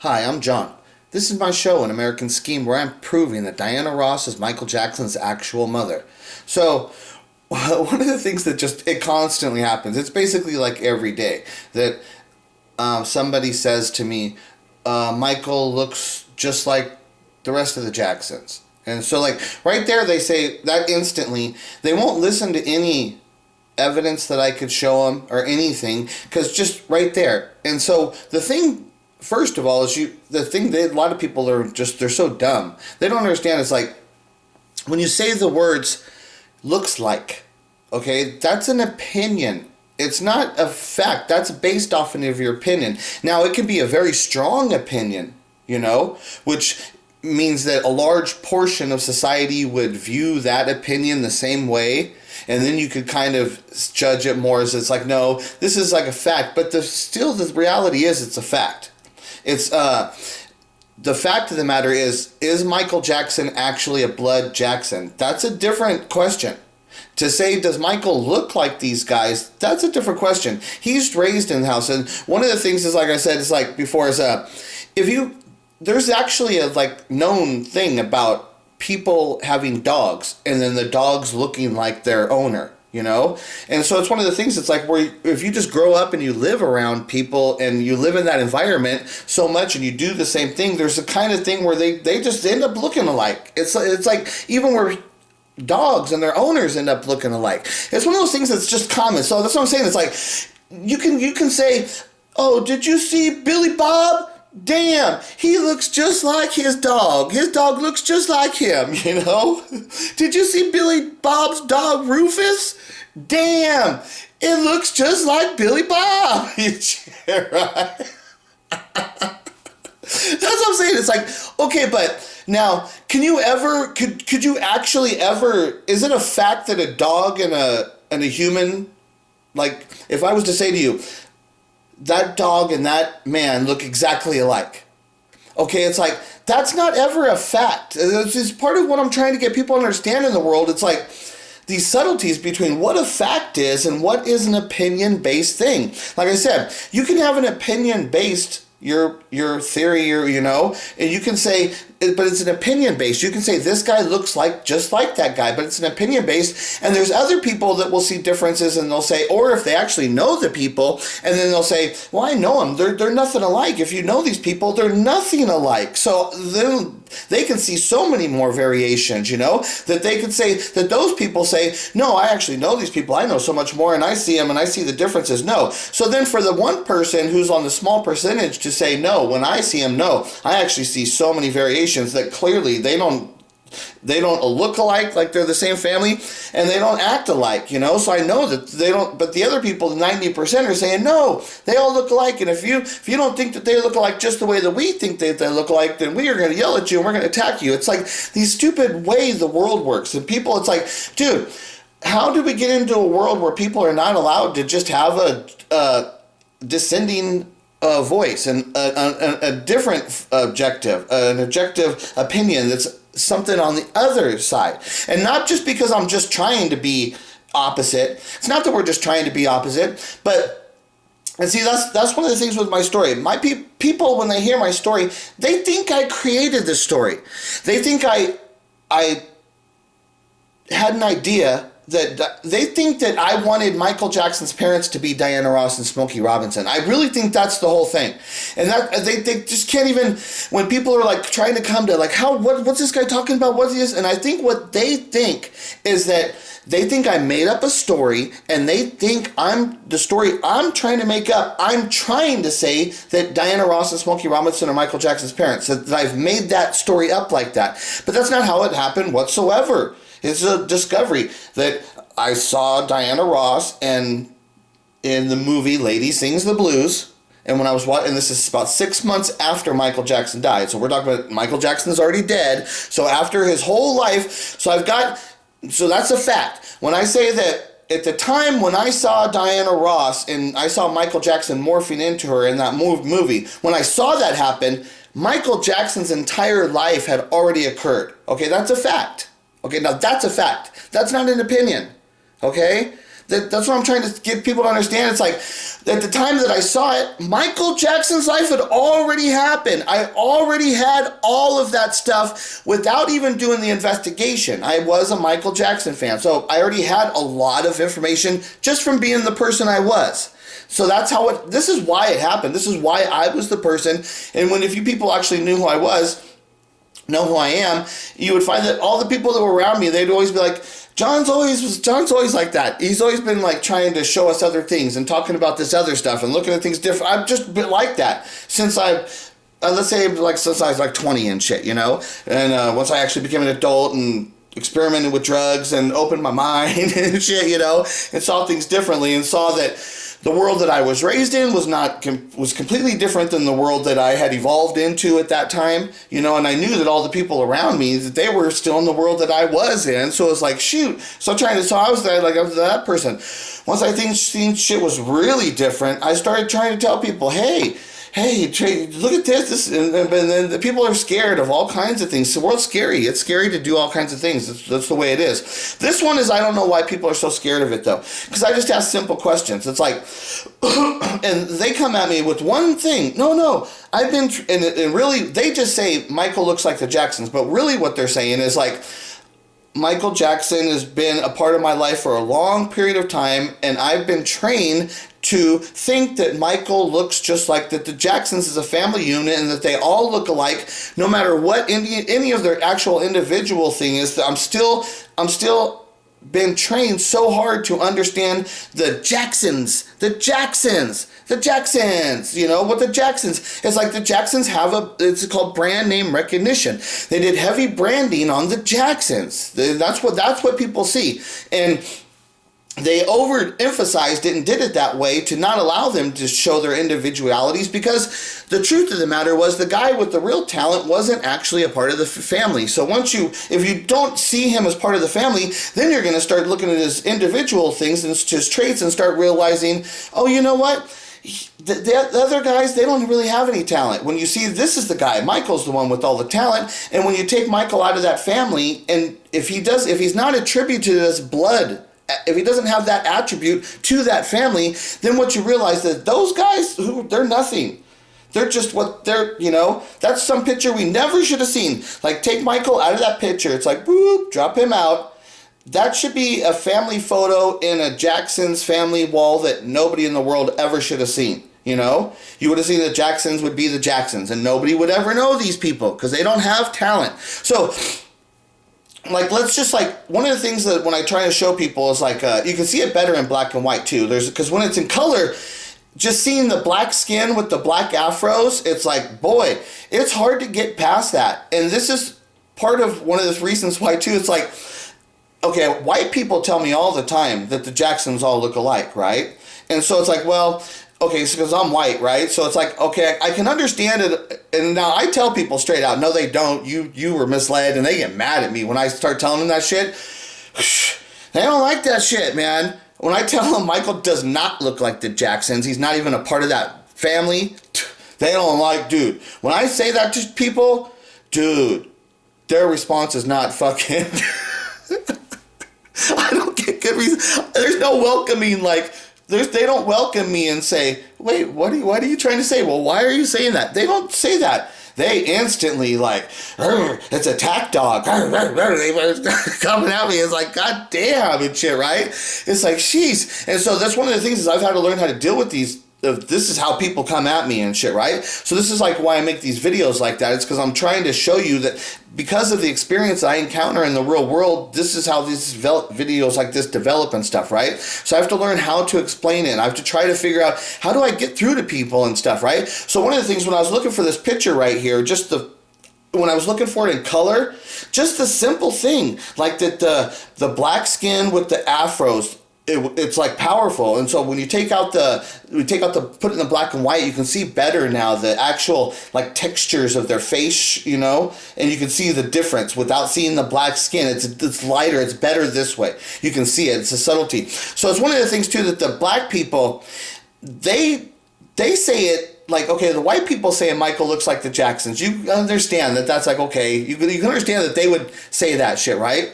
Hi, I'm John. This is my show, An American Scheme, where I'm proving that Diana Ross is Michael Jackson's actual mother. So, one of the things that it constantly happens, it's basically like every day, that somebody says to me, Michael looks just like the rest of the Jacksons. And so, like, right there, they say that instantly, they won't listen to any evidence that I could show them or anything, because just right there. And so, the thing, first of all, is the thing that a lot of people they're so dumb. They don't understand. It's like, when you say the words, looks like, okay, that's an opinion. It's not a fact. That's based off of your opinion. Now, it can be a very strong opinion, which means that a large portion of society would view that opinion the same way, and then you could kind of judge it more as it's like, no, this is like a fact, but the reality is it's a fact. It's the fact of the matter is Michael Jackson actually a blood Jackson? That's a different question. To say, does Michael look like these guys? That's a different question. He's raised in the house, and one of the things is, like I said, it's like before, is there's actually a known thing about people having dogs, and then the dogs looking like their owner. And so it's one of the things that's like, where if you just grow up and you live around people and you live in that environment so much and you do the same thing, there's a kind of thing where they just end up looking alike. It's like even where dogs and their owners end up looking alike. It's one of those things that's just common. So that's what I'm saying. It's like, you can say, oh, did you see Billy Bob? Damn, he looks just like his dog. His dog looks just like him, Did you see Billy Bob's dog, Rufus? Damn, it looks just like Billy Bob. Yeah, right? That's what I'm saying. It's like, okay, but now, could you actually ever, is it a fact that a dog and a human, like, if I was to say to you, that dog and that man look exactly alike. Okay, it's like, that's not ever a fact. It's part of what I'm trying to get people to understand in the world. It's like these subtleties between what a fact is and what is an opinion-based thing. Like I said, you can have an opinion-based your theory, and you can say, but it's an opinion based. You can say this guy looks just like that guy, but it's an opinion based. And there's other people that will see differences, and they'll say, or if they actually know the people, and then they'll say, well, I know them. They're nothing alike. If you know these people, they're nothing alike. So then they can see so many more variations, that they could say that those people say, no, I actually know these people. I know so much more, and I see them, and I see the differences. No. So then for the one person who's on the small percentage to say, no, when I see them, no, I actually see so many variations that clearly they don't look alike, like they're the same family, and they don't act alike, so I know that they don't. But the other people, 90%, are saying, no, they all look alike, and if you don't think that they look alike just the way that we think that they look alike, then we are going to yell at you and we're going to attack you. It's like these stupid ways the world works, and people, it's like, dude, how did we get into a world where people are not allowed to just have a descending voice and a different objective, an objective opinion that's something on the other side? And not just because I'm just trying to be opposite. It's not that we're just trying to be opposite, but, and see, that's one of the things with my story. My people, when they hear my story, they think I created this story. They think I had an idea, that they think that I wanted Michael Jackson's parents to be Diana Ross and Smokey Robinson. I really think that's the whole thing. And that they just can't even, when people are like trying to come to like, what's this guy talking about? What's this? And I think what they think is that they think I made up a story, and they think the story I'm trying to make up. I'm trying to say that Diana Ross and Smokey Robinson are Michael Jackson's parents, that I've made that story up like that. But that's not how it happened whatsoever. It's a discovery that I saw Diana Ross in the movie Lady Sings the Blues. And when I was watching, and this is about 6 months after Michael Jackson died. So we're talking about Michael Jackson's already dead. So after his whole life, so that's a fact. When I say that at the time when I saw Diana Ross and I saw Michael Jackson morphing into her in that movie, when I saw that happen, Michael Jackson's entire life had already occurred. Okay, that's a fact. Okay, now that's a fact. That's not an opinion. Okay? That's what I'm trying to get people to understand. It's like, at the time that I saw it, Michael Jackson's life had already happened. I already had all of that stuff without even doing the investigation. I was a Michael Jackson fan, so I already had a lot of information just from being the person I was. So that's how this is why it happened. This is why I was the person. And when if you people actually knew who I was, know who I am, you would find that all the people that were around me, they'd always be like, John's always like that. He's always been like trying to show us other things and talking about this other stuff and looking at things different. I've just been like that since let's say like since I was like 20 and shit, you know? And once I actually became an adult and experimented with drugs and opened my mind and shit, you know, and saw things differently and saw that the world that I was raised in was completely different than the world that I had evolved into at that time, you know, and I knew that all the people around me, that they were still in the world that I was in, so it was like, shoot, so I was that person. Once I seen shit was really different, I started trying to tell people, hey, look at this, and then the people are scared of all kinds of things. The world's scary. It's scary to do all kinds of things. That's the way it is. This one is, I don't know why people are so scared of it, though. Because I just ask simple questions. It's like, and they come at me with one thing. No, I've been, and really, they just say, Michael looks like the Jacksons. But really what they're saying is like, Michael Jackson has been a part of my life for a long period of time, and I've been trained to think that Michael looks just like that the Jacksons is a family unit and that they all look alike no matter what any of their actual individual thing is. That I'm still been trained so hard to understand the Jacksons, you know, what the Jacksons, it's like the Jacksons have it's called brand name recognition. They did heavy branding on the Jacksons. That's what people see. And they overemphasized it and did it that way to not allow them to show their individualities, because the truth of the matter was the guy with the real talent wasn't actually a part of the family. So if you don't see him as part of the family, then you're going to start looking at his individual things and his traits and start realizing, oh, you know what? The other guys, they don't really have any talent. When you see this is the guy, Michael's the one with all the talent, and when you take Michael out of that family, and if he's not attributed as blood, if he doesn't have that attribute to that family, then what you realize that those guys, they're nothing. They're just what they're, you know, that's some picture we never should have seen. Like, take Michael out of that picture. It's like, boop, drop him out. That should be a family photo in a Jackson's family wall that nobody in the world ever should have seen. You know, you would have seen the Jacksons would be the Jacksons, and nobody would ever know these people because they don't have talent. So, like, let's just, like, one of the things that when I try to show people is, like, you can see it better in black and white, too. Because when it's in color, just seeing the black skin with the black afros, it's like, boy, it's hard to get past that. And this is part of one of the reasons why, too. It's like, okay, white people tell me all the time that the Jacksons all look alike, right? And so it's like, well, okay, so because I'm white, right? So it's like, okay, I can understand it. And now I tell people straight out, no, they don't. You were misled, and they get mad at me when I start telling them that shit. They don't like that shit, man. When I tell them Michael does not look like the Jacksons, he's not even a part of that family, they don't like, dude. When I say that to people, dude, their response is not fucking... I don't get good reason. There's no welcoming, like... They don't welcome me and say, wait, what are you trying to say? Well, why are you saying that? They don't say that. They instantly like, it's a attack dog. They were coming at me. It's like, God damn and shit, right? It's like, jeez. And so that's one of the things is I've had to learn how to deal with these. This is how people come at me and shit, right? So this is like why I make these videos like that. It's because I'm trying to show you that because of the experience I encounter in the real world, this is how these videos like this develop and stuff, right? So I have to learn how to explain it. I have to try to figure out how do I get through to people and stuff, right? So one of the things when I was looking for this picture right here, when I was looking for it in color, just the simple thing, like that the black skin with the afros, it's like powerful. And so when you put it in the black and white, you can see better now the actual like textures of their face, you know, and you can see the difference without seeing the black skin. It's lighter, it's better this way. You can see it, it's a subtlety. So it's one of the things too that the black people, they say it like, okay, the white people saying Michael looks like the Jacksons. You understand that that's like, okay, you can understand that they would say that shit, right?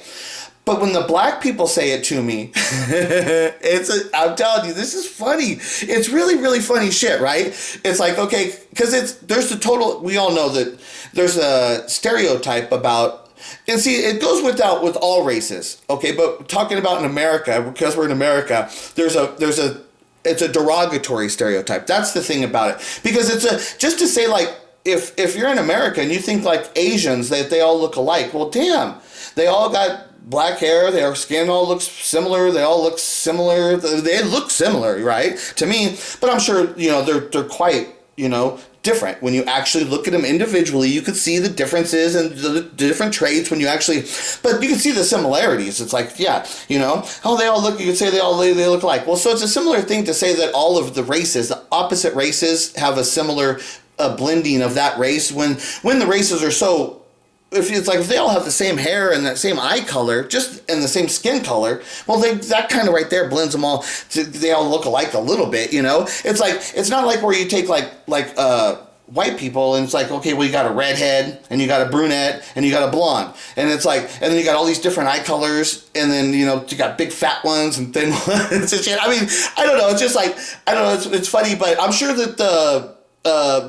But when the black people say it to me, I'm telling you, this is funny. It's really, really funny shit, right? It's like, okay, because we all know that there's a stereotype about, and see, it goes with all races, okay? But talking about in America, because we're in America, it's a derogatory stereotype. That's the thing about it. Because just to say like, if you're in America and you think like Asians, that they all look alike, well, damn, they all got black hair, their skin all looks similar, they look similar, right, to me, but I'm sure, they're quite, different. When you actually look at them individually, you could see the differences and the different traits but you can see the similarities. It's like, yeah, you could say they look alike. Well, so it's a similar thing to say that all of the opposite races have a similar blending of that race when the races are so, if they all have the same hair and that same eye color, and the same skin color, well, that kind of right there blends them all. They all look alike a little bit, It's like, it's not like where you take like white people and it's like, okay, well, you got a redhead and you got a brunette and you got a blonde, and it's like, and then you got all these different eye colors, and then you got big fat ones and thin ones and shit. I mean, I don't know. It's just like, I don't know. It's funny, but I'm sure that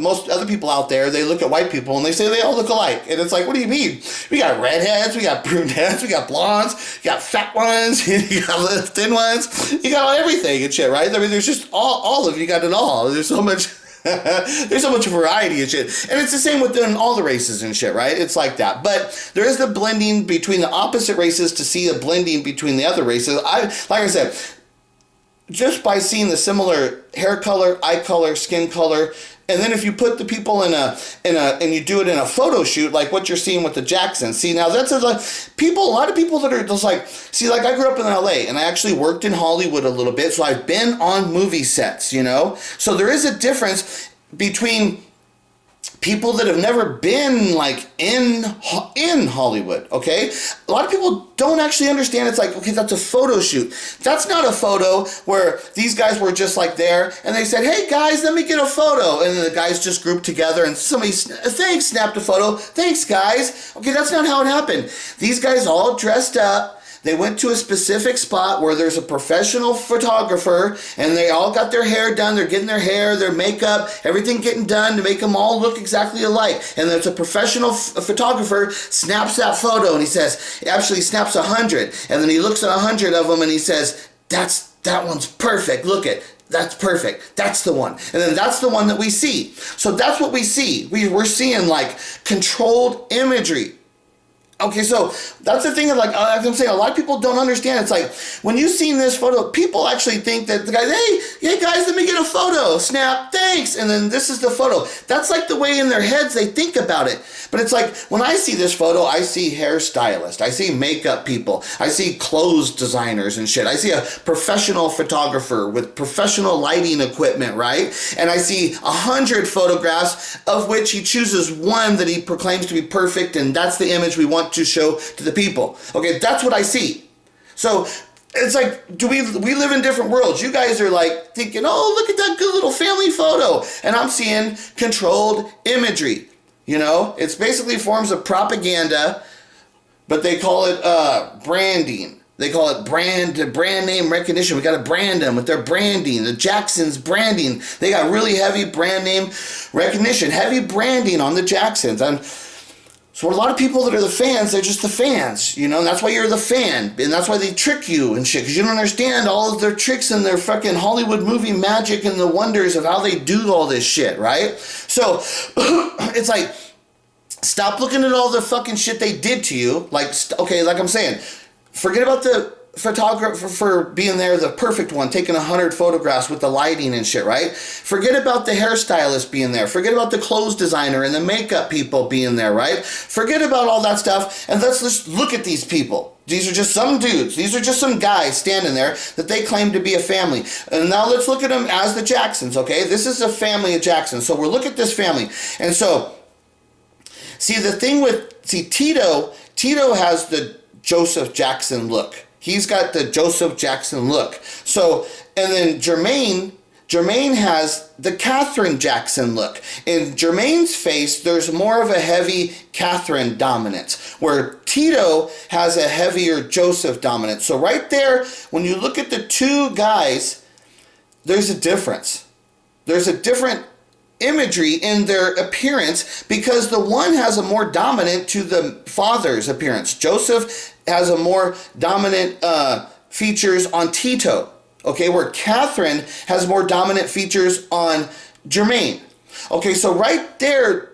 most other people out there, they look at white people and they say they all look alike. And it's like, what do you mean? We got redheads, we got brunettes, we got blondes, you got fat ones, you got thin ones, you got everything and shit, right? I mean, there's just all of you got it all. There's so much there's so much variety and shit. And it's the same within all the races and shit, right? It's like that. But there is the blending between the opposite races to see a blending between the other races. Like I said, just by seeing the similar hair color, eye color, skin color, and then if you put the people and you do it in a photo shoot, like what you're seeing with the Jacksons. See, now that's a lot of people that are just like, see, like I grew up in LA and I actually worked in Hollywood a little bit. So I've been on movie sets, So there is a difference between people that have never been like in Hollywood, okay? A lot of people don't actually understand. It's like, okay, that's a photo shoot. That's not a photo where these guys were just like there and they said, hey guys, let me get a photo. And then the guys just grouped together and somebody, thanks, snapped a photo. Thanks guys. Okay, that's not how it happened. These guys all dressed up. They went to a specific spot where there's a professional photographer and they all got their hair done. They're getting their hair, their makeup, everything getting done to make them all look exactly alike. And there's a professional photographer snaps that photo and he snaps 100. And then he looks at 100 of them and he says, that one's perfect. Look at that's perfect. That's the one. And then that's the one that we see. So that's what we see. We're seeing like controlled imagery. Okay, so that's the thing of like I'm saying, a lot of people don't understand. It's like when you see this photo, people actually think that the guy, hey guys, let me get a photo. Snap, thanks. And then this is the photo. That's like the way in their heads they think about it. But it's like when I see this photo, I see hairstylists, I see makeup people, I see clothes designers and shit. I see a professional photographer with professional lighting equipment, right? And I see 100 photographs of which he chooses one that he proclaims to be perfect, and that's the image we want to show to the people. Okay, that's what I see. So it's like, we live in different worlds. You guys are like thinking, oh, look at that good little family photo. And I'm seeing controlled imagery. It's basically forms of propaganda, but they call it branding. They call it brand name recognition. We got to brand them with their branding. The Jacksons branding. They got really heavy brand name recognition, heavy branding on the Jacksons. So a lot of people that are the fans, they're just the fans, and that's why you're the fan, and that's why they trick you and shit, because you don't understand all of their tricks and their fucking Hollywood movie magic and the wonders of how they do all this shit, right? So it's like, stop looking at all the fucking shit they did to you. Like, okay, like I'm saying, forget about the photographer for being there, the perfect one, taking 100 photographs with the lighting and shit, right? Forget about the hairstylist being there. Forget about the clothes designer and the makeup people being there, right? Forget about all that stuff, and let's just look at these people. These are just some dudes. These are just some guys standing there that they claim to be a family. And now let's look at them as the Jacksons, okay? This is a family of Jacksons. So we'll look at this family. And so, Tito has the Joseph Jackson look. He's got the Joseph Jackson look. So, and then Jermaine has the Catherine Jackson look. In Jermaine's face, there's more of a heavy Catherine dominance. where Tito has a heavier Joseph dominance. So right there, when you look at the two guys, there's a difference. There's a different imagery in their appearance because the one has a more dominant to the father's appearance. Joseph has a more dominant features on Tito, okay, where Catherine has more dominant features on Jermaine. Okay, so right there,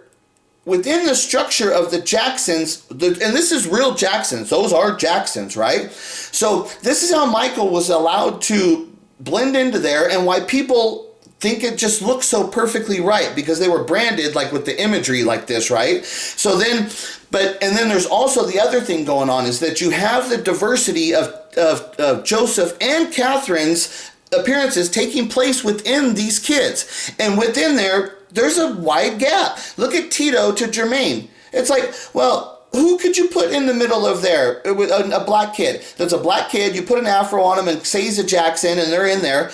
within the structure of the Jacksons, and this is real Jacksons, those are Jacksons, right? So this is how Michael was allowed to blend into there and why people think it just looks so perfectly right because they were branded like with the imagery like this, right? So then, and then there's also the other thing going on is that you have the diversity of Joseph and Catherine's appearances taking place within these kids. And within there's a wide gap. Look at Tito to Jermaine. It's like, well, who could you put in the middle of there? A black kid. That's a black kid. You put an afro on him and say he's a Jackson and they're in there.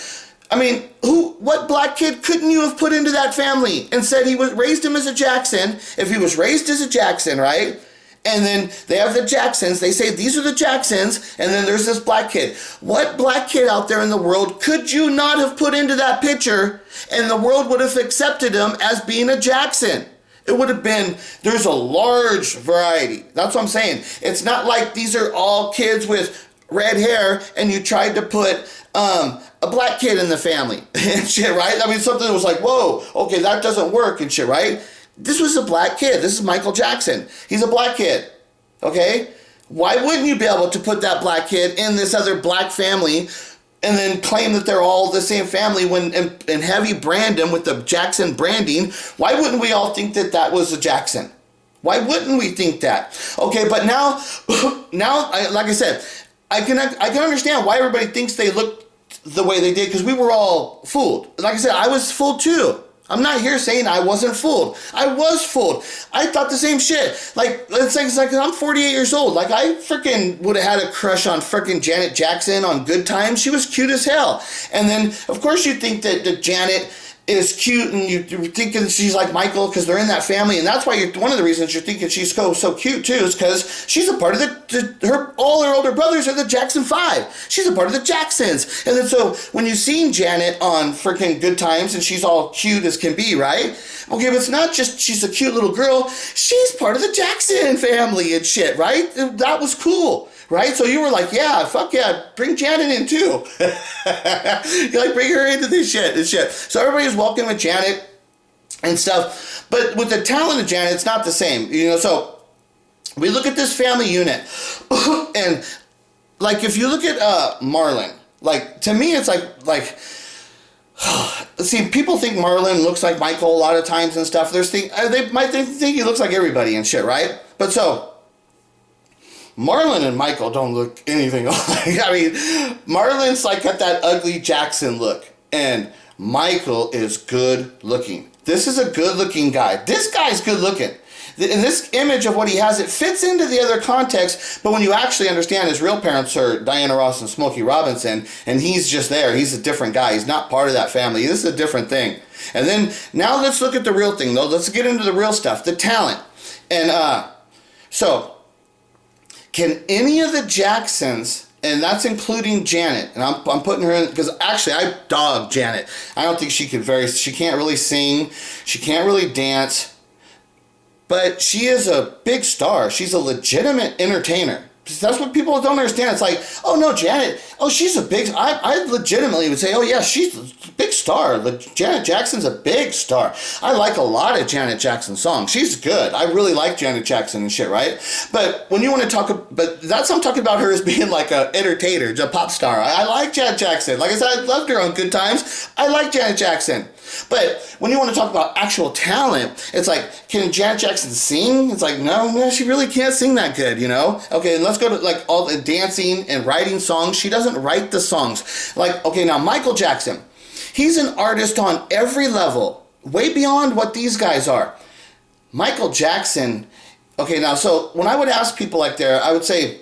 I mean, what black kid couldn't you have put into that family and said he was raised him as a Jackson if he was raised as a Jackson, right? And then they have the Jacksons. They say these are the Jacksons, and then there's this black kid. What black kid out there in the world could you not have put into that picture and the world would have accepted him as being a Jackson? It would have been, there's a large variety. That's what I'm saying. It's not like these are all kids with red hair and you tried to put a black kid in the family and shit, right? I mean, something that was like, whoa, okay, that doesn't work and shit, right? This was a black kid. This is Michael Jackson. He's a black kid, okay? Why wouldn't you be able to put that black kid in this other black family and then claim that they're all the same family and have you brand them with the Jackson branding? Why wouldn't we all think that that was a Jackson? Why wouldn't we think that? Okay, but now, like I said, I can understand why everybody thinks they look the way they did because we were all fooled. Like I said, I was fooled too. I'm not here saying I wasn't fooled. I was fooled. I thought the same shit. Like, it's like I'm 48 years old. Like, I freaking would have had a crush on freaking Janet Jackson on Good Times. She was cute as hell. And then, of course, you think that Janet is cute and you're thinking she's like Michael because they're in that family, and that's why one of the reasons you're thinking she's so cute too is because she's a part of all her older brothers are the Jackson 5. She's a part of the Jacksons. And then so when you seen Janet on freaking Good Times and she's all cute as can be, right? Okay, but it's not just she's a cute little girl, she's part of the Jackson family and shit, right? That was cool. Right? So you were like, yeah, fuck yeah, bring Janet in too. You're like, bring her into this shit and shit. So everybody was welcome with Janet and stuff. But with the talent of Janet, it's not the same. You know, so we look at this family unit. And like if you look at Marlon, like to me it's like see, people think Marlon looks like Michael a lot of times and stuff. They might think he looks like everybody and shit, right? But so Marlon and Michael don't look anything alike. I mean, Marlon's like got that ugly Jackson look, and Michael is good looking. This is a good looking guy. This guy's good looking. In this image of what he has, it fits into the other context, but when you actually understand his real parents are Diana Ross and Smokey Robinson, and he's just there. He's a different guy. He's not part of that family. This is a different thing. And then, now let's look at the real thing, though. Let's get into the real stuff, the talent. And so can any of the Jacksons, and that's including Janet, and I'm putting her in, because actually I dog Janet. I don't think she can't really sing, she can't really dance, but she is a big star. She's a legitimate entertainer. That's what people don't understand. It's like, oh no, Janet, oh she's a big, I legitimately would say, oh yeah, she's a big star. Janet Jackson's a big star. I like a lot of Janet Jackson songs. She's good. I really like Janet Jackson and shit, right? But when you want to talk, but that's what I'm talking about her as being like a entertainer, a pop star. I like Janet Jackson. Like I said, I loved her on Good Times. I like Janet Jackson. But when you want to talk about actual talent, it's like, can Janet Jackson sing? It's like, no, she really can't sing that good, you know? Okay, and let's go to like all the dancing and writing songs. She doesn't write the songs. Like, okay, now Michael Jackson, he's an artist on every level, way beyond what these guys are. Michael Jackson, okay, now, so when I would ask people like there, I would say,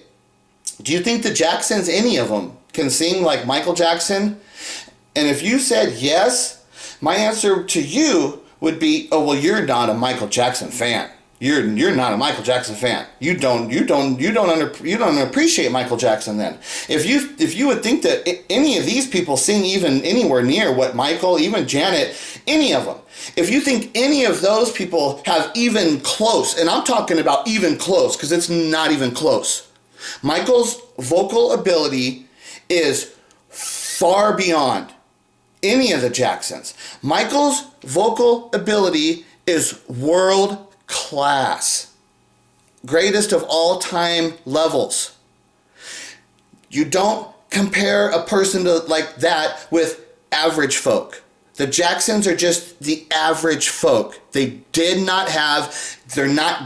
do you think the Jacksons, any of them, can sing like Michael Jackson? And if you said yes, my answer to you would be, oh, well, you're not a Michael Jackson fan. you're not a Michael Jackson fan. You don't appreciate Michael Jackson then. If you would think that any of these people sing even anywhere near what Michael, even Janet, any of them, if you think any of those people have even close, and I'm talking about even close because it's not even close. Michael's vocal ability is far beyond any of the Jacksons. Michael's vocal ability is world class. Greatest of all time levels. You don't compare a person like that with average folk. The Jacksons are just the average folk. They're not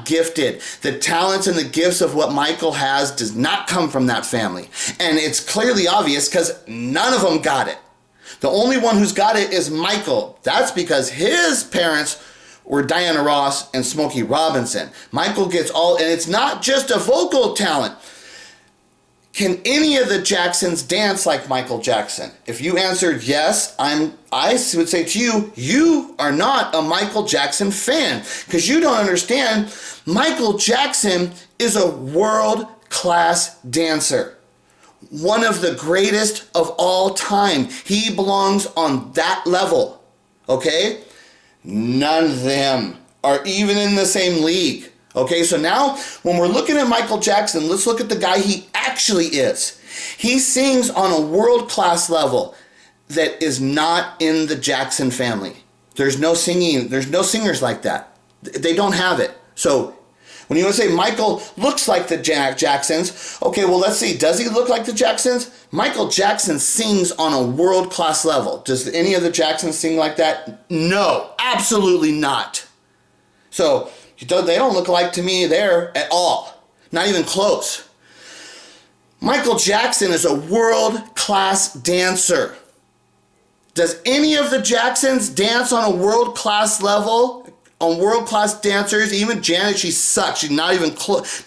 gifted. The talents and the gifts of what Michael has does not come from that family. And it's clearly obvious because none of them got it. The only one who's got it is Michael. That's because his parents were Diana Ross and Smokey Robinson. Michael gets all, and it's not just a vocal talent. Can any of the Jacksons dance like Michael Jackson? If you answered yes, I would say to you, you are not a Michael Jackson fan because you don't understand. Michael Jackson is a world-class dancer. One of the greatest of all time. He belongs on that level, okay? None of them are even in the same league. Okay, so now when we're looking at Michael Jackson, let's look at the guy he actually is. He sings on a world-class level that is not in the Jackson family. There's no singers like that. They don't have it. So when you want to say Michael looks like the Jacksons, okay, well, let's see. Does he look like the Jacksons? Michael Jackson sings on a world-class level. Does any of the Jacksons sing like that? No, absolutely not. So they don't look like to me there at all. Not even close. Michael Jackson is a world-class dancer. Does any of the Jacksons dance on a world-class level? On world-class dancers, even Janet, she sucks. She's not even close.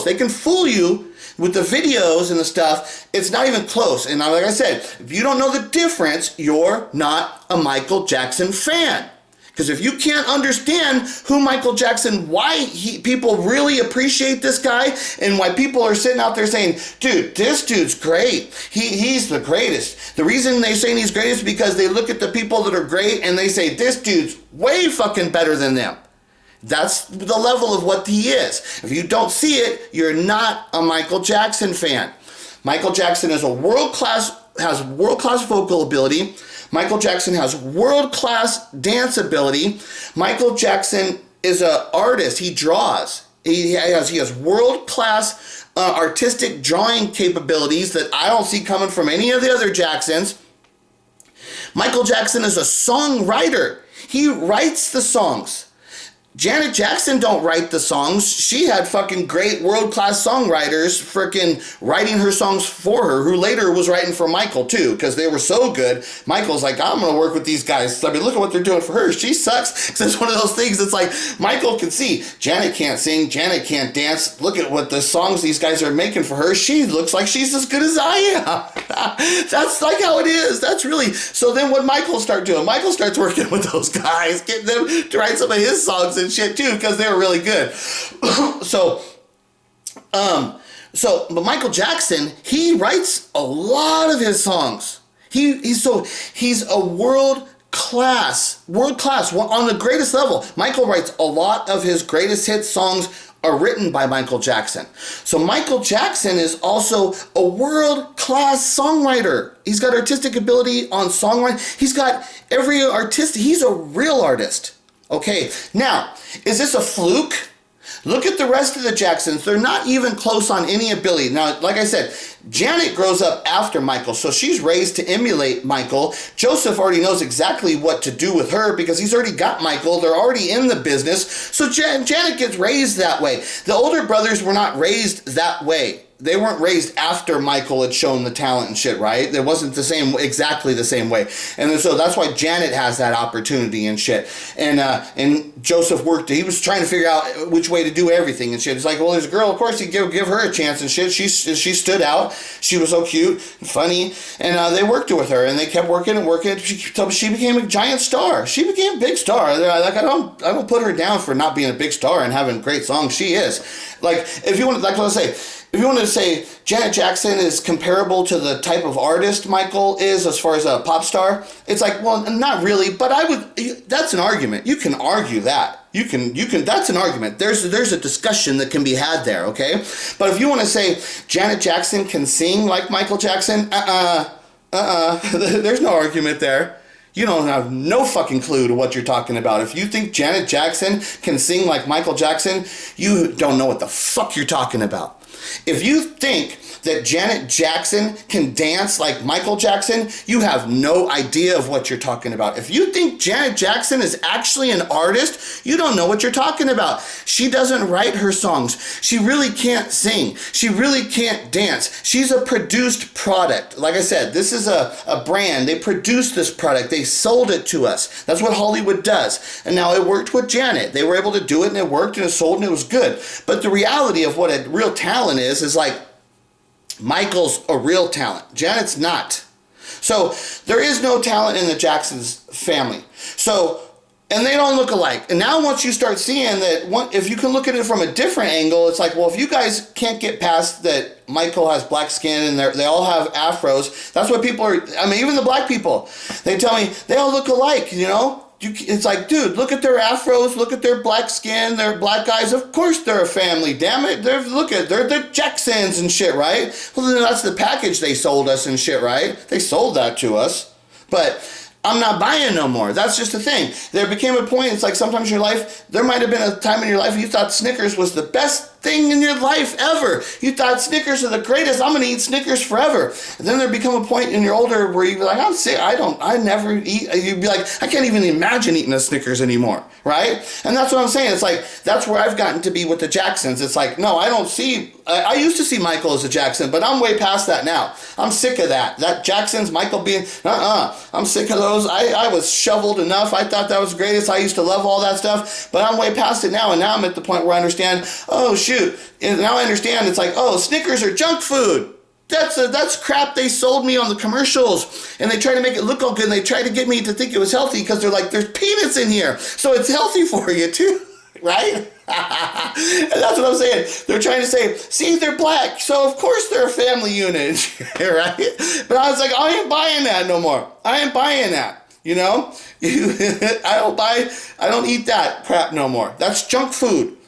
They can fool you with the videos and the stuff. It's not even close. And like I said, if you don't know the difference, you're not a Michael Jackson fan. Because if you can't understand who Michael Jackson, why people really appreciate this guy, and why people are sitting out there saying, dude, this dude's great. He's the greatest. The reason they say he's greatest is because they look at the people that are great and they say, this dude's way fucking better than them. That's the level of what he is. If you don't see it, you're not a Michael Jackson fan. Michael Jackson is has world-class vocal ability. Michael Jackson has world-class dance ability. Michael Jackson is an artist. He draws. He has world-class artistic drawing capabilities that I don't see coming from any of the other Jacksons. Michael Jackson is a songwriter. He writes the songs. Janet Jackson don't write the songs. She had fucking great world-class songwriters freaking writing her songs for her, who later was writing for Michael too, because they were so good. Michael's like, I'm going to work with these guys. I mean, look at what they're doing for her. She sucks. Because it's one of those things that's like, Michael can see, Janet can't sing, Janet can't dance. Look at what the songs these guys are making for her. She looks like she's as good as I am. That's like how it is. That's really, so then what Michael starts doing? Michael starts working with those guys, getting them to write some of his songs and shit too, because they were really good. But Michael Jackson, he writes a lot of his songs. He's a world class on the greatest level. Michael writes a lot of his greatest hit songs are written by Michael Jackson. So Michael Jackson is also a world-class songwriter. He's got artistic ability on songwriting. He's got every artist. He's a real artist. Okay, now, is this a fluke? Look at the rest of the Jacksons. They're not even close on any ability. Now, like I said, Janet grows up after Michael, so she's raised to emulate Michael. Joseph already knows exactly what to do with her because he's already got Michael. They're already in the business. So Janet gets raised that way. The older brothers were not raised that way. they weren't raised after Michael had shown the talent and shit, right? It wasn't exactly the same way. And so that's why Janet has that opportunity and shit. And Joseph he was trying to figure out which way to do everything and shit. It's like, well, there's a girl, of course you give her a chance and shit. She stood out. She was so cute and funny. And they worked with her and they kept working and working. She became a giant star. She became a big star. Like, I don't put her down for not being a big star and having great songs. She is. Like, if you want to, like, let's say, if you want to say Janet Jackson is comparable to the type of artist Michael is as far as a pop star, it's like, well, not really, but that's an argument. You can argue that. You can, that's an argument. There's a discussion that can be had there, okay? But if you want to say Janet Jackson can sing like Michael Jackson, there's no argument there. You don't have no fucking clue to what you're talking about. If you think Janet Jackson can sing like Michael Jackson, you don't know what the fuck you're talking about. If you think that Janet Jackson can dance like Michael Jackson, you have no idea of what you're talking about. If you think Janet Jackson is actually an artist, you don't know what you're talking about. She doesn't write her songs. She really can't sing. She really can't dance. She's a produced product. Like I said, this is a brand. They produced this product. They sold it to us. That's what Hollywood does. And now it worked with Janet. They were able to do it and it worked and it sold and it was good. But the reality of what a real talent is like, Michael's a real talent. Janet's not. So there is no talent in the Jacksons family. So, and they don't look alike. And now once you start seeing that, if you can look at it from a different angle, it's like, well, if you guys can't get past that Michael has black skin and they all have afros, that's what people are, I mean, even the black people, they tell me they all look alike, you know? It's like, dude, look at their afros, look at their black skin, their black eyes. Of course they're a family, damn it. They're the Jacksons and shit, right? Well, then that's the package they sold us and shit, right? They sold that to us. But I'm not buying no more. That's just the thing. There became a point, it's like sometimes in your life, there might have been a time in your life you thought Snickers was the best thing in your life ever. You thought Snickers are the greatest. I'm going to eat Snickers forever. And then there become a point in your older where you'd be like, I'm sick. I never eat. You'd be like, I can't even imagine eating a Snickers anymore. Right? And that's what I'm saying. It's like, that's where I've gotten to be with the Jacksons. It's like, no, I don't see, I used to see Michael as a Jackson, but I'm way past that now. I'm sick of that. That Jackson's, Michael being, I'm sick of those. I was shoveled enough. I thought that was the greatest. I used to love all that stuff, but I'm way past it now. And now I'm at the point where I understand, oh, shoot. And now I understand it's like, oh, Snickers are junk food. That's crap they sold me on the commercials. And they try to make it look all good. And they try to get me to think it was healthy because they're like, there's peanuts in here. So it's healthy for you too. Right? And that's what I'm saying. They're trying to say, see, they're black. So of course they're a family unit. Right? But I was like, I ain't buying that no more. I ain't buying that. You know? I don't eat that crap no more. That's junk food.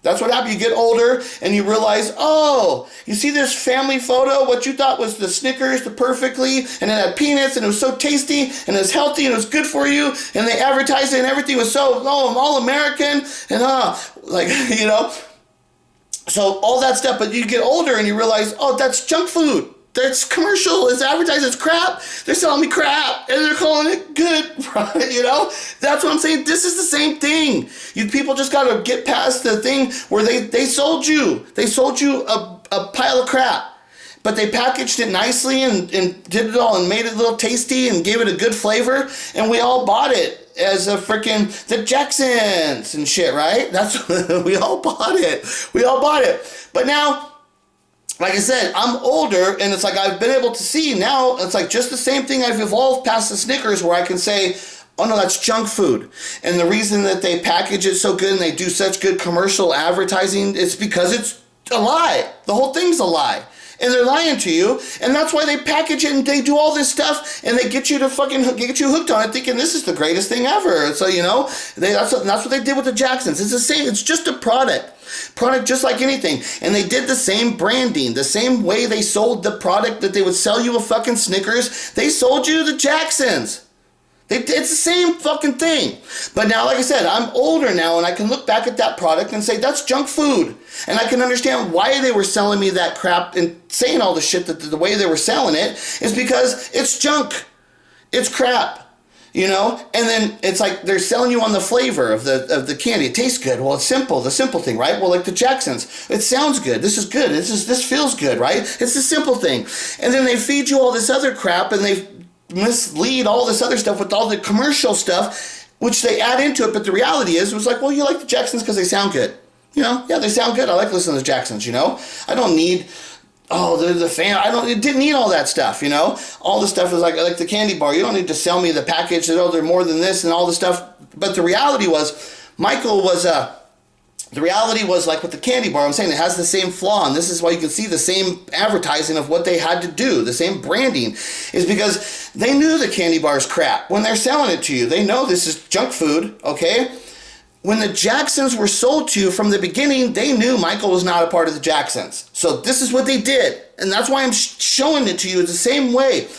That's what happened. You get older and you realize, oh, you see this family photo, what you thought was the Snickers, the perfectly, and it had peanuts and it was so tasty and it was healthy and it was good for you and they advertised it and everything was so, all American and like, you know. So all that stuff, but you get older and you realize, oh, that's junk food. That's commercial. It's advertised as crap. They're selling me crap, and they're calling it good. Right? You know, that's what I'm saying. This is the same thing. You people just gotta get past the thing where they sold you. They sold you a pile of crap, but they packaged it nicely and did it all and made it a little tasty and gave it a good flavor, and we all bought it as a freaking the Jacksons and shit. Right? That's we all bought it. We all bought it. But now, like I said, I'm older, and it's like I've been able to see now, it's like just the same thing. I've evolved past the Snickers where I can say, oh no, that's junk food. And the reason that they package it so good and they do such good commercial advertising is because it's a lie. The whole thing's a lie. And they're lying to you, and that's why they package it and they do all this stuff and they get you to get you hooked on it, thinking this is the greatest thing ever. So you know, that's what they did with the Jacksons. It's the same. It's just a product just like anything. And they did the same branding, the same way they sold the product that they would sell you a fucking Snickers. They sold you the Jacksons. It's the same fucking thing. But now, like I said, I'm older now and I can look back at that product and say, that's junk food. And I can understand why they were selling me that crap and saying all the shit that the way they were selling it is because it's junk. It's crap. You know, and then it's like they're selling you on the flavor of the candy. It tastes good. Well, it's simple, the simple thing, right? Well, like the Jacksons, it sounds good. This is good. This feels good, right? It's the simple thing. And then they feed you all this other crap, and they mislead all this other stuff with all the commercial stuff, which they add into it. But the reality is, it was like, well, you like the Jacksons because they sound good. You know, yeah, they sound good. I like listening to the Jacksons. You know, I don't need. Oh, they're the fan. It didn't need all that stuff, you know? All the stuff is like the candy bar. You don't need to sell me the package that, oh, they're more than this and all the stuff. But the reality was, Michael was, the reality was like with the candy bar, I'm saying it has the same flaw. And this is why you can see the same advertising of what they had to do. The same branding is because they knew the candy bar is crap. When they're selling it to you, they know this is junk food, okay? When the Jacksons were sold to you from the beginning, they knew Michael was not a part of the Jacksons. So this is what they did. And that's why I'm showing it to you the same way.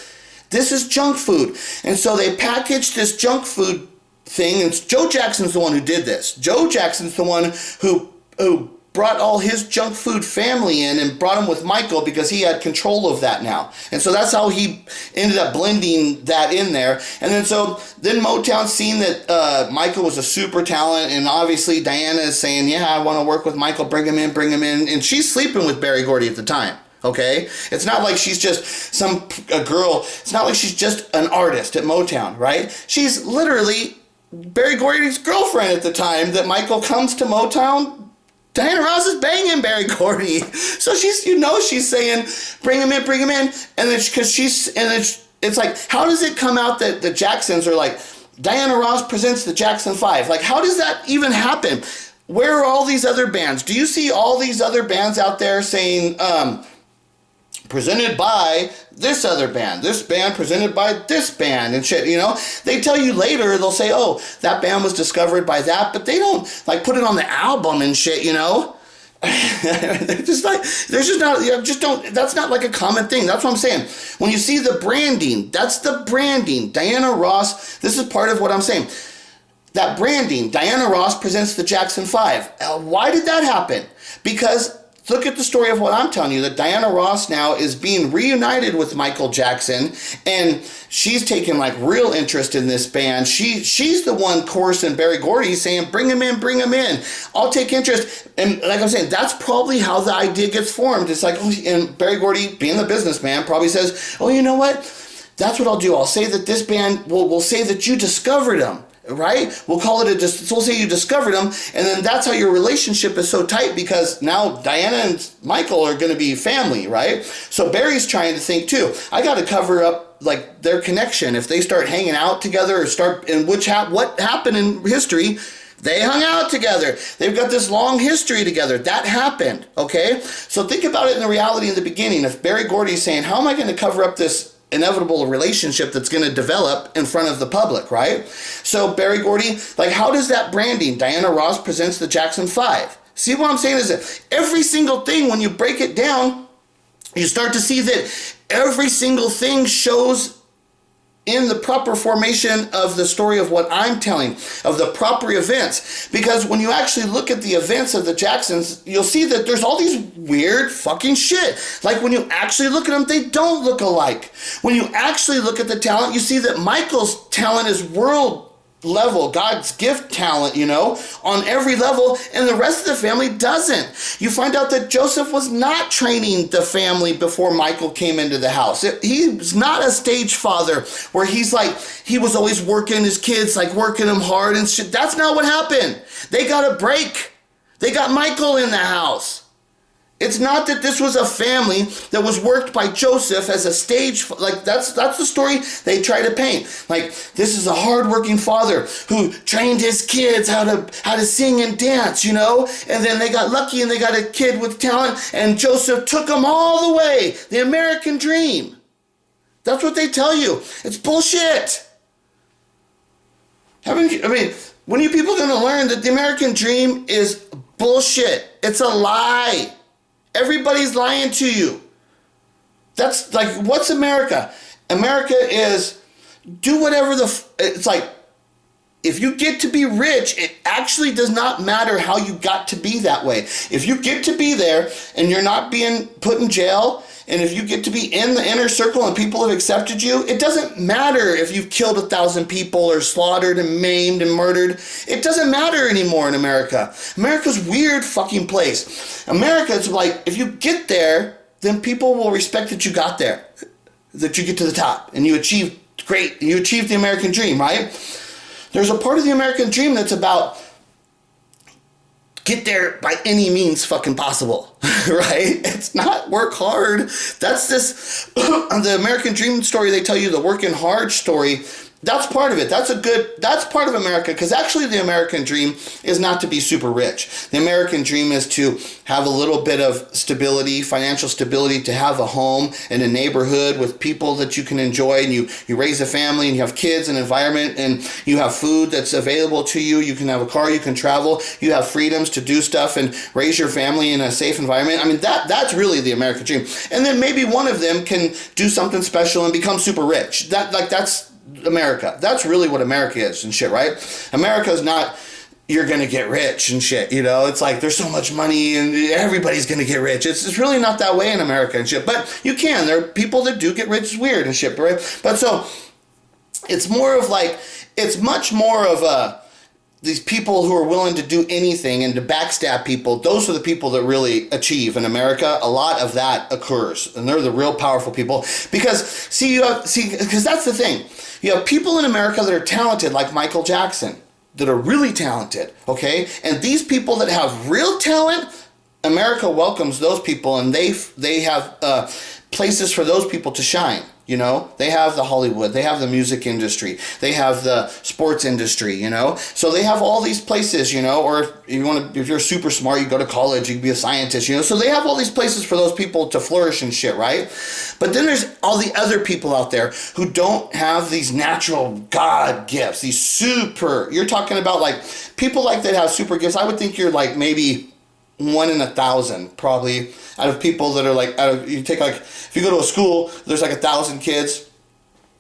This is junk food. And so they packaged this junk food thing. And Joe Jackson's the one who did this. Joe Jackson's the one who brought all his junk food family in and brought him with Michael because he had control of that now. And so that's how he ended up blending that in there. And then Motown seen that Michael was a super talent, and obviously Diana is saying, yeah, I want to work with Michael, bring him in. And she's sleeping with Berry Gordy at the time. Okay? It's not like she's just a girl. It's not like she's just an artist at Motown, right? She's literally Berry Gordy's girlfriend at the time that Michael comes to Motown. Diana Ross is banging Berry Gordy. So she's saying, bring him in. And then, it's like, how does it come out that the Jacksons are like, Diana Ross presents the Jackson 5? Like, how does that even happen? Where are all these other bands? Do you see all these other bands out there saying, presented by this other band, this band presented by this band and shit, you know? They tell you later, they'll say, oh, that band was discovered by that, but they don't like put it on the album and shit, you know? That's not like a common thing. That's what I'm saying. When you see the branding, that's the branding. Diana Ross, this is part of what I'm saying. That branding, Diana Ross presents the Jackson 5. Why did that happen? Because look at the story of what I'm telling you, that Diana Ross now is being reunited with Michael Jackson, and she's taking like real interest in this band. She's the one coursing Berry Gordy saying, bring him in. I'll take interest. And like I'm saying, that's probably how the idea gets formed. It's like, oh, and Berry Gordy, being the businessman, probably says, oh, you know what? That's what I'll do. I'll say that this band, we'll say that you discovered them. Right? We'll call it we'll say you discovered them, and then that's how your relationship is so tight, because now Diana and Michael are going to be family, right? So Barry's trying to think too, I got to cover up like their connection. If they start hanging out together what happened in history, they hung out together. They've got this long history together. That happened, okay? So think about it in the reality in the beginning. If Berry Gordy's saying, how am I going to cover up this inevitable relationship that's going to develop in front of the public, right? So Berry Gordy, like, how does that branding, Diana Ross presents the Jackson 5? See what I'm saying is that every single thing, when you break it down, you start to see that every single thing shows in the proper formation of the story of what I'm telling, of the proper events. Because when you actually look at the events of the Jacksons, you'll see that there's all these weird fucking shit. Like when you actually look at them, they don't look alike. When you actually look at the talent, you see that Michael's talent is world level, God's gift talent, you know, on every level, and the rest of the family doesn't. You find out that Joseph was not training the family before Michael came into the house. He's not a stage father where he's like, he was always working his kids, like working them hard and shit. That's not what happened. They got a break. They got Michael in the house. It's not that this was a family that was worked by Joseph as a stage, like that's the story they try to paint. Like, this is a hardworking father who trained his kids how to sing and dance, you know? And then they got lucky and they got a kid with talent, and Joseph took them all the way. The American dream. That's what they tell you. It's bullshit. When are you people going to learn that the American dream is bullshit? It's a lie. Everybody's lying to you. That's like, what's America? America is do whatever it's like, if you get to be rich, it actually does not matter how you got to be that way. If you get to be there and you're not being put in jail, and if you get to be in the inner circle and people have accepted you, it doesn't matter if you've killed 1,000 people or slaughtered and maimed and murdered. It doesn't matter anymore in America. America's a weird fucking place. America's like, if you get there, then people will respect that you got there, that you get to the top, and you achieved great, you achieved the American dream, right? There's a part of the American dream that's about get there by any means fucking possible, right? It's not work hard. That's this, the American dream story, they tell you the working hard story. That's part of it. That's part of America, because actually the American dream is not to be super rich. The American dream is to have a little bit of stability, financial stability, to have a home and a neighborhood with people that you can enjoy, and you raise a family and you have kids and environment, and you have food that's available to you. You can have a car, you can travel, you have freedoms to do stuff and raise your family in a safe environment. I mean, that's really the American dream. And then maybe one of them can do something special and become super rich. That's America. That's really what America is and shit, right? America's not, you're going to get rich and shit, you know? It's like, there's so much money and everybody's going to get rich. It's really not that way in America and shit. But you can. There are people that do get rich. It's weird and shit, right? But so, it's more of like, it's much more of these people who are willing to do anything and to backstab people. Those are the people that really achieve in America. A lot of that occurs, and they're the real powerful people. Because because that's the thing. You have people in America that are talented, like Michael Jackson, that are really talented, okay? And these people that have real talent, America welcomes those people, and they have places for those people to shine. You know, they have the Hollywood, they have the music industry, they have the sports industry, you know, so they have all these places, you know, or if you're super smart, you go to college, you can be a scientist, you know, so they have all these places for those people to flourish and shit, right? But then there's all the other people out there who don't have these natural God gifts, these super, you're talking about like people like that have super gifts. I would think you're like maybe 1 in 1,000 probably out of people that are like, you take like, if you go to a school, there's like 1,000 kids,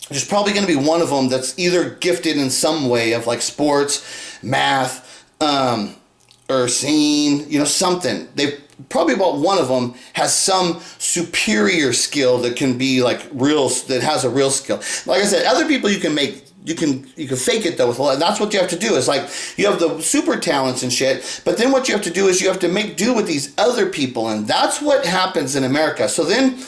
there's probably going to be one of them that's either gifted in some way of like sports, math, or singing, you know, something. They probably about one of them has some superior skill that can be like real, that has a real skill. Like I said, other people you can make, you can fake it though with a lot. That's what you have to do. Is like you have the super talents and shit, but then what you have to do is you have to make do with these other people, and that's what happens in America. So then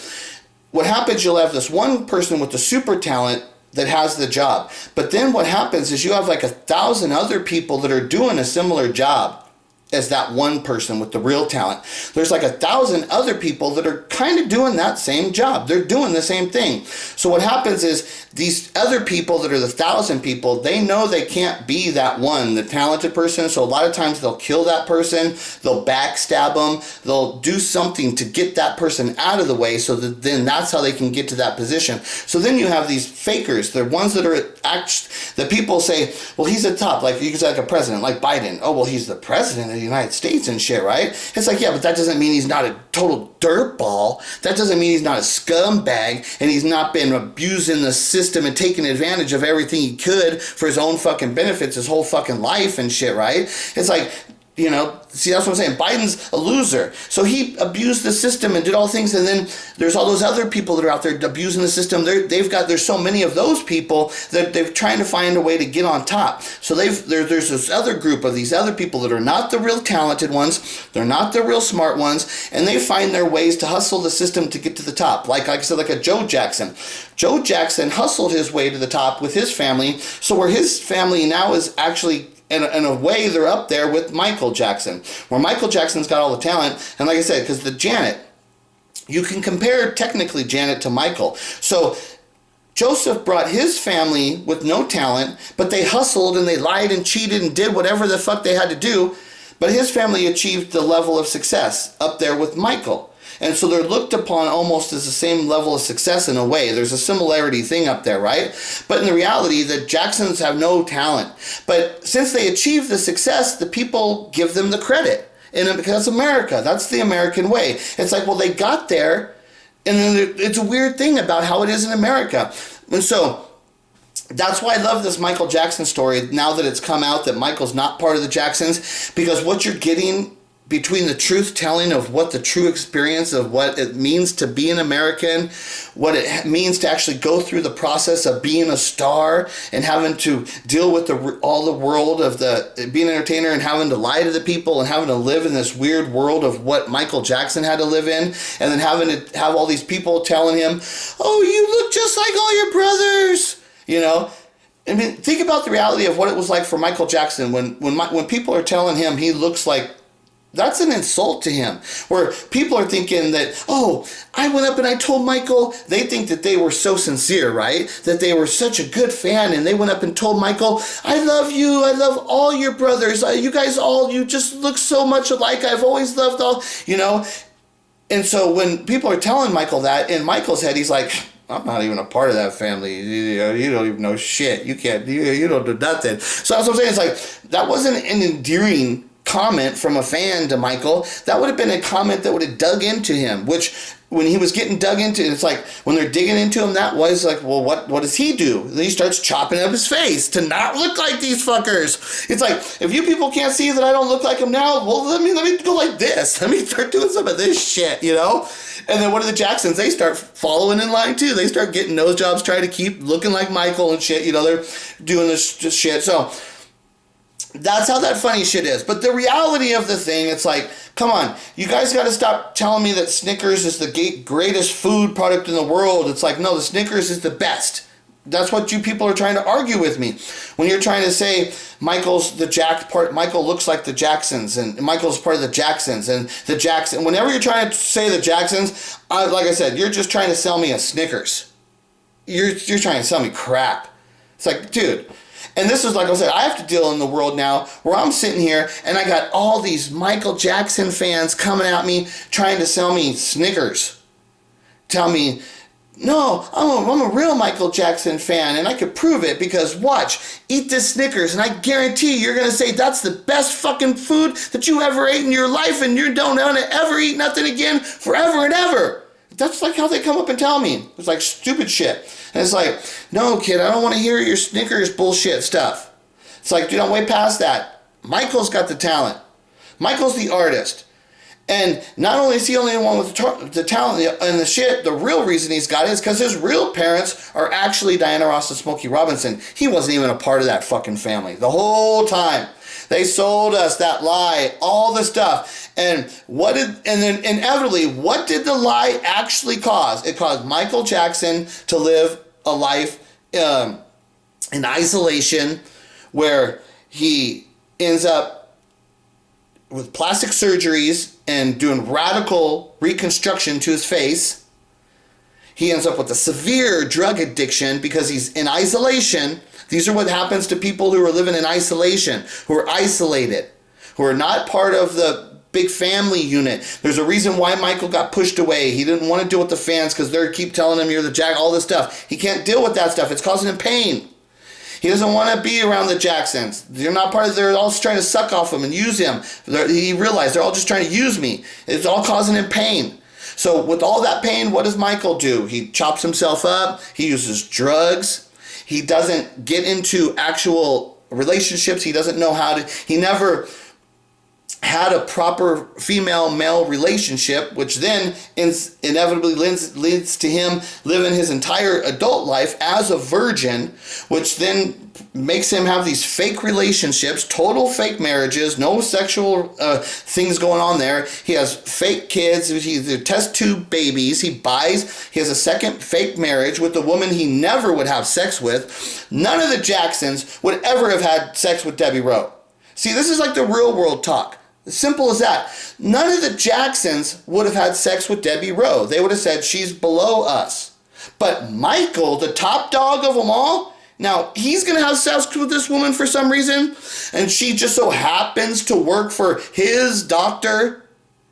what happens, you'll have this one person with the super talent that has the job, but then what happens is you have like 1,000 other people that are doing a similar job as that one person with the real talent. There's like 1,000 other people that are kind of doing that same job. They're doing the same thing. So what happens is these other people that are the 1,000 people, they know they can't be that one, the talented person. So a lot of times they'll kill that person. They'll backstab them. They'll do something to get that person out of the way, so that then that's how they can get to that position. So then you have these fakers. They're ones that are the people say, well, he's a top, like you could say like a president, like Biden. Oh, well, he's the president of the United States and shit, right? It's like, yeah, but that doesn't mean he's not a total dirtball. That doesn't mean he's not a scumbag and he's not been abusing the system and taking advantage of everything he could for his own fucking benefits his whole fucking life and shit, right? It's like, you know, see, that's what I'm saying. Biden's a loser. So he abused the system and did all things, and then there's all those other people that are out there abusing the system. There's so many of those people that they're trying to find a way to get on top. So there's this other group of these other people that are not the real talented ones, they're not the real smart ones, and they find their ways to hustle the system to get to the top. Like I said, like a Joe Jackson. Joe Jackson hustled his way to the top with his family, so where his family now is actually, in a way, they're up there with Michael Jackson, where Michael Jackson's got all the talent. And like I said, because the Janet, you can compare technically Janet to Michael. So Joseph brought his family with no talent, but they hustled and they lied and cheated and did whatever the fuck they had to do. But his family achieved the level of success up there with Michael. And so they're looked upon almost as the same level of success in a way. There's a similarity thing up there, right? But in the reality, the Jacksons have no talent. But since they achieved the success, the people give them the credit. And because that's America. That's the American way. It's like, well, they got there. And then it's a weird thing about how it is in America. And so That's why I love this Michael Jackson story now that it's come out that Michael's not part of the Jacksons, because what you're getting between the truth telling of what the true experience of what it means to be an American, what it means to actually go through the process of being a star and having to deal with all the world of being an entertainer and having to lie to the people and having to live in this weird world of what Michael Jackson had to live in, and then having to have all these people telling him, oh, you look just like all your brothers. You know, I mean, think about the reality of what it was like for Michael Jackson when people are telling him he looks like, that's an insult to him. Where people are thinking that, oh, I went up and I told Michael, they think that they were so sincere, right? That they were such a good fan, and they went up and told Michael, I love you, I love all your brothers, you guys all, you just look so much alike, I've always loved all, you know. And so when people are telling Michael that, in Michael's head, he's like, I'm not even a part of that family. You don't even know shit. You can't. You don't do nothing. So that's what I'm saying. It's like, that wasn't an endearing comment from a fan to Michael. That would have been a comment that would have dug into him. Which, when he was getting dug into, it's like when they're digging into him, that was like, well, what does he do? Then he starts chopping up his face to not look like these fuckers. It's like, if you people can't see that I don't look like him now, well, let me go like this. Let me start doing some of this shit, you know. And then what are the Jacksons? They start following in line too. They start getting nose jobs, trying to keep looking like Michael and shit. You know, they're doing this shit. So that's how that funny shit is. But the reality of the thing, it's like, come on, you guys got to stop telling me that Snickers is the greatest food product in the world. It's like, no, the Snickers is the best. That's what you people are trying to argue with me. When you're trying to say Michael looks like the Jacksons, and Michael's part of the Jacksons, and the Jackson. Whenever you're trying to say the Jacksons, like I said, you're just trying to sell me a Snickers. You're trying to sell me crap. It's like, dude. And this is, like I said, I have to deal in the world now where I'm sitting here and I got all these Michael Jackson fans coming at me trying to sell me Snickers. Tell me, no, I'm a real Michael Jackson fan, and I could prove it because, watch, eat this Snickers, and I guarantee you're going to say that's the best fucking food that you ever ate in your life, and you don't want to ever eat nothing again forever and ever. That's like how they come up and tell me. It's like stupid shit. And it's like, no, kid, I don't want to hear your Snickers bullshit stuff. It's like, dude, I'm way past that. Michael's got the talent. Michael's the artist. And not only is he only the one with the talent and the shit, the real reason he's got it is because his real parents are actually Diana Ross and Smokey Robinson. He wasn't even a part of that fucking family the whole time. They sold us that lie, all the stuff. And then inevitably, what did the lie actually cause? It caused Michael Jackson to live a life in isolation where he ends up with plastic surgeries and doing radical reconstruction to his face. He ends up with a severe drug addiction because he's in isolation. These are what happens to people who are living in isolation, who are isolated, who are not part of the big family unit. There's a reason why Michael got pushed away. He didn't want to deal with the fans because they keep telling him you're the Jack, all this stuff. He can't deal with that stuff. It's causing him pain. He doesn't want to be around the Jacksons. They're not part of, they're all just trying to suck off him and use him. He realized they're all just trying to use me. It's all causing him pain. So with all that pain, what does Michael do? He chops himself up. He uses drugs. He doesn't get into actual relationships. He doesn't know how to, he never had a proper female-male relationship, which then inevitably leads to him living his entire adult life as a virgin, which then makes him have these fake relationships, total fake marriages, no sexual things going on there. He has fake kids, he test tube babies, he has a second fake marriage with a woman he never would have sex with. None of the Jacksons would ever have had sex with Debbie Rowe. See, this is like the real world talk. As simple as that. None of the Jacksons would have had sex with Debbie Rowe. They would have said she's below us. But Michael, the top dog of them all, now he's going to have sex with this woman for some reason, and she just so happens to work for his doctor,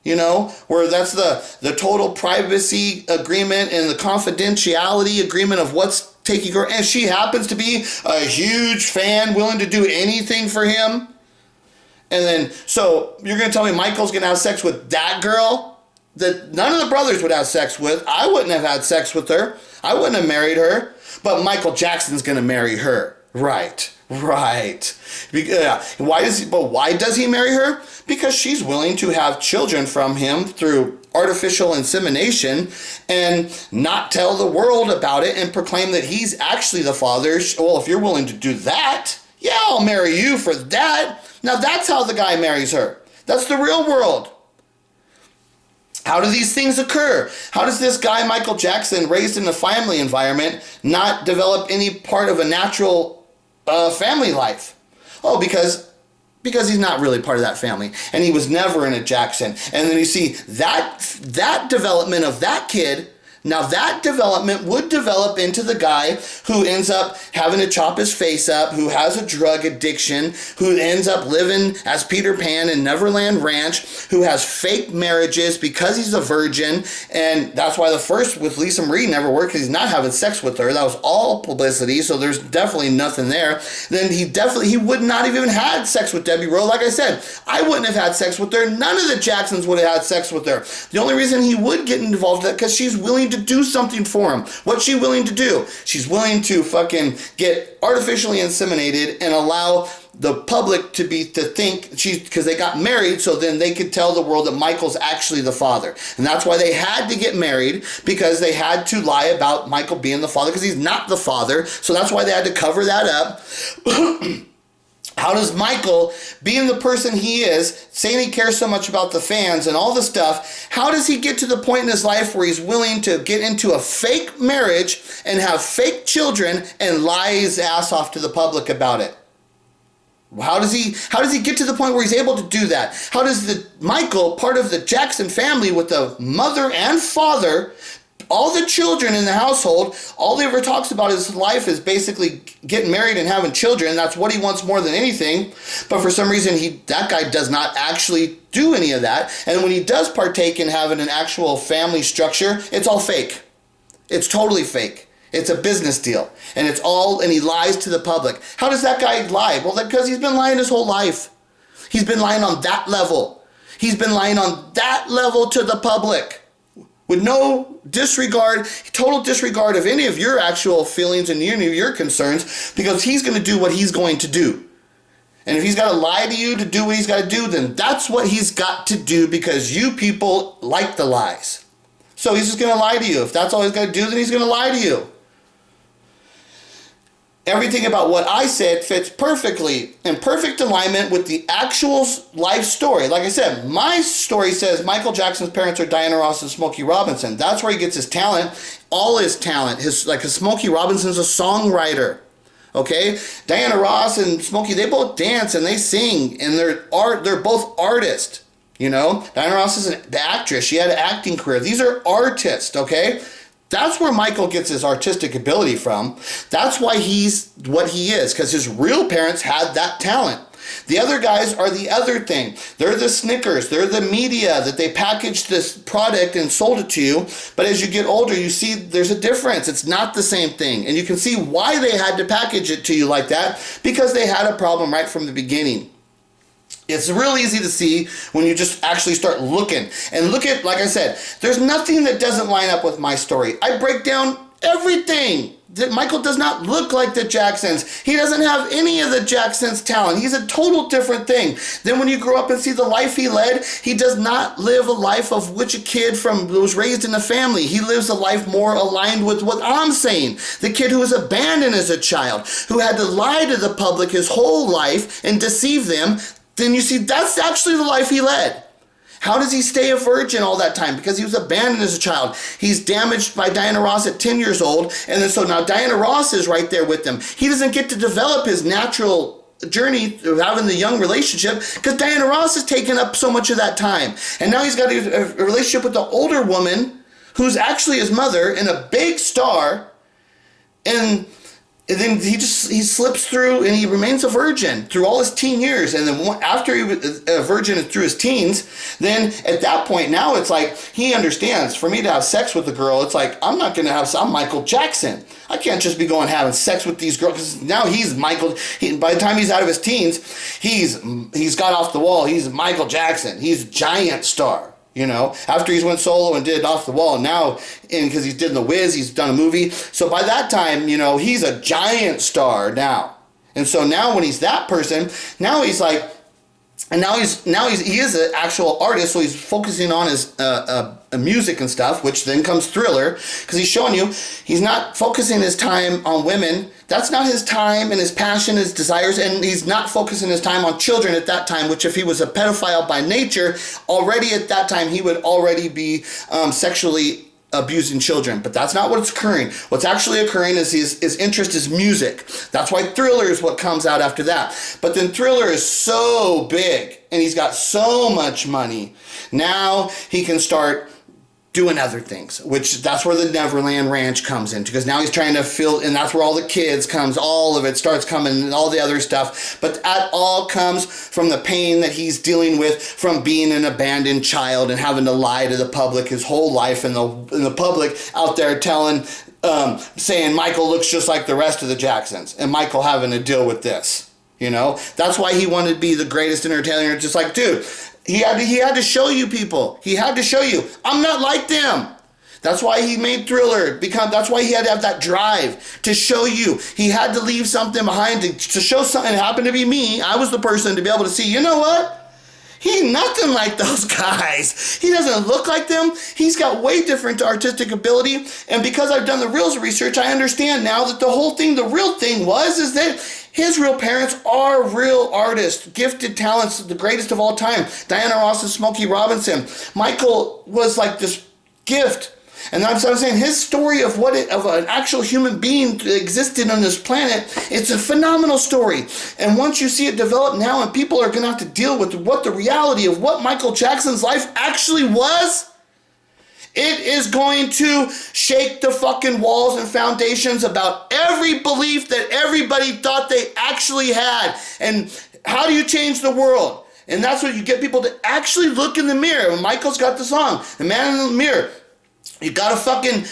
you know, where that's the total privacy agreement and the confidentiality agreement of what's taking her, and she happens to be a huge fan willing to do anything for him. And then, so you're going to tell me Michael's going to have sex with that girl that none of the brothers would have sex with? I wouldn't have had sex with her. I wouldn't have married her, but Michael Jackson's going to marry her. Right. Yeah. Why does he marry her? Because she's willing to have children from him through artificial insemination and not tell the world about it and proclaim that he's actually the father. Well, if you're willing to do that, yeah, I'll marry you for that. Now that's how the guy marries her. That's the real world. How do these things occur? How does this guy, Michael Jackson, raised in a family environment, not develop any part of a natural family life? Oh, because he's not really part of that family, and he was never in a Jackson. And then you see that development of that kid. Now that development would develop into the guy who ends up having to chop his face up, who has a drug addiction, who ends up living as Peter Pan in Neverland Ranch, who has fake marriages because he's a virgin. And that's why the first with Lisa Marie never worked, because he's not having sex with her. That was all publicity, so there's definitely nothing there. Then he would not have even had sex with Debbie Rowe. Like I said, I wouldn't have had sex with her. None of the Jacksons would have had sex with her. The only reason he would get involved in that because she's willing to do something for him. What's she willing to do? She's willing to fucking get artificially inseminated and allow the public to think because they got married, so then they could tell the world that Michael's actually the father. And that's why they had to get married, because they had to lie about Michael being the father, because he's not the father. So that's why they had to cover that up. How does Michael, being the person he is, saying he cares so much about the fans and all the stuff, how does he get to the point in his life where he's willing to get into a fake marriage and have fake children and lie his ass off to the public about it? How does he get to the point where he's able to do that? How does Michael, part of the Jackson family with the mother and father, all the children in the household, all he ever talks about his life is basically getting married and having children. That's what he wants more than anything. But for some reason, that guy does not actually do any of that. And when he does partake in having an actual family structure, it's all fake. It's totally fake. It's a business deal. And he lies to the public. How does that guy lie? Well, because he's been lying his whole life. He's been lying on that level. He's been lying on that level to the public, with no disregard, total disregard of any of your actual feelings and any of your concerns, because he's going to do what he's going to do. And if he's got to lie to you to do what he's got to do, then that's what he's got to do, because you people like the lies. So he's just going to lie to you. If that's all he's got to do, then he's going to lie to you. Everything about what I said fits perfectly in perfect alignment with the actual life story. Like I said, my story says Michael Jackson's parents are Diana Ross and Smokey Robinson. That's where he gets his talent, all his talent. Smokey Robinson's a songwriter. Okay? Diana Ross and Smokey, they both dance and they sing, and they're both artists. You know? Diana Ross is the actress. She had an acting career. These are artists, okay? That's where Michael gets his artistic ability from. That's why he's what he is, because his real parents had that talent. The other guys are the other thing. They're the Snickers. They're the media that they packaged this product and sold it to you. But as you get older, you see there's a difference. It's not the same thing. And you can see why they had to package it to you like that, because they had a problem right from the beginning. It's real easy to see when you just actually start looking. And look at, like I said, there's nothing that doesn't line up with my story. I break down everything. Michael does not look like the Jacksons. He doesn't have any of the Jacksons' talent. He's a total different thing. Then when you grow up and see the life he led, he does not live a life of which a kid who was raised in a family. He lives a life more aligned with what I'm saying. The kid who was abandoned as a child, who had to lie to the public his whole life and deceive them. Then you see, that's actually the life he led. How does he stay a virgin all that time? Because he was abandoned as a child. He's damaged by Diana Ross at 10 years old. And then so now Diana Ross is right there with him. He doesn't get to develop his natural journey of having the young relationship because Diana Ross has taken up so much of that time. And now he's got a relationship with the older woman who's actually his mother and a big star. And then he slips through and he remains a virgin through all his teen years. And then after he was a virgin through his teens, then at that point now it's like he understands, for me to have sex with a girl, it's like I'm Michael Jackson. I can't just be going having sex with these girls, because now he's Michael. By the time he's out of his teens, he's got off the wall. He's Michael Jackson. He's a giant star. You know, after he's went solo and did Off the Wall, and now, because he's did The Wiz, he's done a movie. So by that time, you know, he's a giant star now. And so now when he's that person, now he's like, and he is an actual artist, so he's focusing on his music and stuff, which then comes Thriller, because he's showing you he's not focusing his time on women. That's not his time and his passion, his desires, and he's not focusing his time on children at that time, which if he was a pedophile by nature, already at that time he would already be sexually abusing children. But that's not what's occurring. What's actually occurring is his interest is music. That's why Thriller is what comes out after that. But then Thriller is so big and he's got so much money. Now he can start doing other things, which that's where the Neverland Ranch comes in, because now he's trying to fill, and that's where all the kids comes, all of it starts coming, and all the other stuff. But that all comes from the pain that he's dealing with from being an abandoned child and having to lie to the public his whole life, and the public out there telling, saying Michael looks just like the rest of the Jacksons, and Michael having to deal with this. You know, that's why he wanted to be the greatest entertainer. Just like, dude, he had to show you people. He had to show you, I'm not like them. That's why he made Thriller. That's why he had to have that drive to show you. He had to leave something behind to show something. It happened to be me. I was the person to be able to see, you know what? He's nothing like those guys. He doesn't look like them. He's got way different artistic ability. And because I've done the real research, I understand now that the real thing is that his real parents are real artists, gifted talents, the greatest of all time. Diana Ross and Smokey Robinson. Michael was like this gift. And I'm saying his story of an actual human being existed on this planet, it's a phenomenal story. And once you see it develop now, and people are going to have to deal with what the reality of what Michael Jackson's life actually was, it is going to shake the fucking walls and foundations about every belief that everybody thought they actually had. And how do you change the world? And that's what you get people to actually look in the mirror. When Michael's got the song, The Man in the Mirror, you gotta fucking,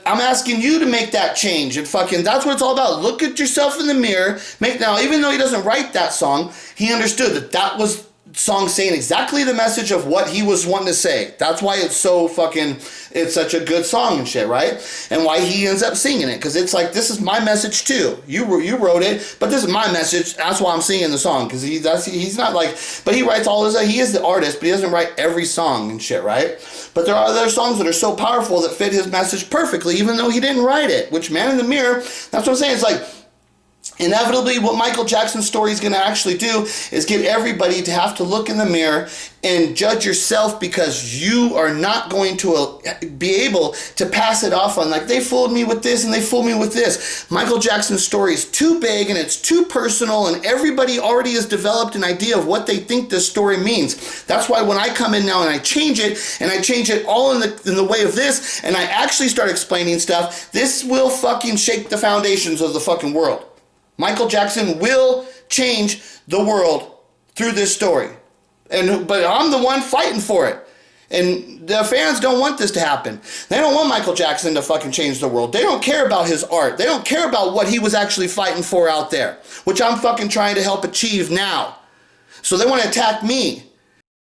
I'm asking you to make that change, and fucking, that's what it's all about. Look at yourself in the mirror. Now, even though he doesn't write that song, he understood that was song saying exactly the message of what he was wanting to say. That's why it's such a good song and shit, right? And why he ends up singing it, because it's like, this is my message too. You wrote it, but this is my message. That's why I'm singing the song, because he's not like, but he writes all his, he is the artist, but he doesn't write every song and shit, right? But there are other songs that are so powerful that fit his message perfectly, even though he didn't write it, which Man in the Mirror, that's what I'm saying. It's like, inevitably, what Michael Jackson's story is going to actually do is get everybody to have to look in the mirror and judge yourself, because you are not going to be able to pass it off on like, they fooled me with this and they fooled me with this. Michael Jackson's story is too big and it's too personal, and everybody already has developed an idea of what they think this story means. That's why when I come in now and I change it all in the way of this, and I actually start explaining stuff, this will fucking shake the foundations of the fucking world. Michael Jackson will change the world through this story. But I'm the one fighting for it. And the fans don't want this to happen. They don't want Michael Jackson to fucking change the world. They don't care about his art. They don't care about what he was actually fighting for out there, which I'm fucking trying to help achieve now. So they want to attack me.